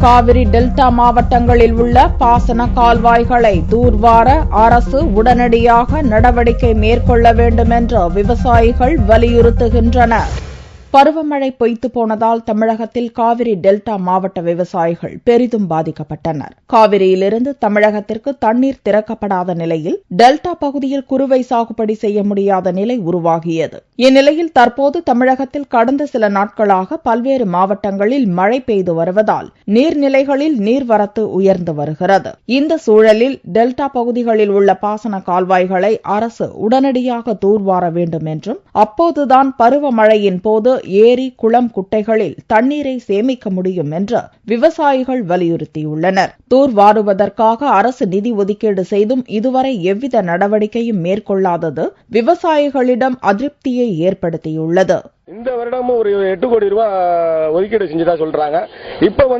Kaveri delta மாவட்டங்களில் உள்ள பாசன கால்வாய்களை தூர்வார அரசு உடனடியாக நடவடிக்கை மேற்கொள்ள வேண்டும் என்று விவசாயிகள் வலியுறுத்துகின்றனர். பருவமழை பொய்த்து போனதால் தமிழகத்தில் காவிரி டெல்டா மாவட்ட விவசாயிகள் பெரிதும் பாதிக்கப்பட்டனர். காவிரியிலிருந்து தமிழகத்திற்கு தண்ணீர் திறக்கப்படாத நிலையில் டெல்டா பகுதியில் குறுவை சாகுபடி செய்ய முடியாத நிலை உருவாகியது. இந்நிலையில் தற்போது தமிழகத்தில் கடந்த சில நாட்களாக பல்வேறு மாவட்டங்களில் மழை பெய்து வருவதால் நீர்நிலைகளில் நீர்வரத்து உயர்ந்து வருகிறது. இந்த சூழலில் டெல்டா பகுதிகளில் உள்ள பாசன கால்வாய்களை அரசு உடனடியாக தூர்வார வேண்டும் என்றும் அப்போதுதான் பருவமழையின் போது ஏரி, குளம், குட்டைகளில் தண்ணீரை சேமிக்க முடியும் என்று விவசாயிகள் வலியுறுத்தியுள்ளனர். தூர்வாருவதற்காக அரசு நிதி ஒதுக்கீடு செய்தும் இதுவரை எவ்வித நடவடிக்கையும் மேற்கொள்ளாதது விவசாயிகளிடம் அதிருப்தியை ஏற்படுத்தியுள்ளது. இந்த வருடமும் ஒரு 8 கோடி ரூபாய் ஒதுக்கீடு செஞ்சதா சொல்றாங்க. இப்ப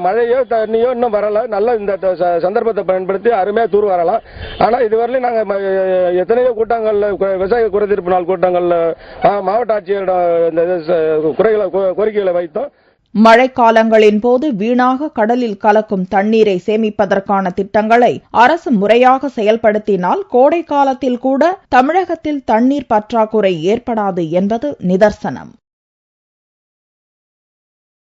மழையோ தண்ணியோ இன்னும் வரல. நல்ல இந்த சந்தர்ப்பத்தை பயன்படுத்தி அருமையா தூர் வரலாம். ஆனா இதுவரையிலும் நாங்க எத்தனையோ கூட்டங்கள்ல, விவசாய குறைதீர்ப்பு நாள் கூட்டங்கள்ல மாவட்ட ஆட்சியரிடம் கோரிக்கைகளை வைத்தோம். மழைக்காலங்களின் போது வீணாக கடலில் கலக்கும் தண்ணீரை சேமிப்பதற்கான திட்டங்களை அரசு முறையாக செயல்படுத்தினால் கோடை காலத்தில் கூட தமிழகத்தில் தண்ணீர் பற்றாக்குறை ஏற்படாது என்பது நிதர்சனம்.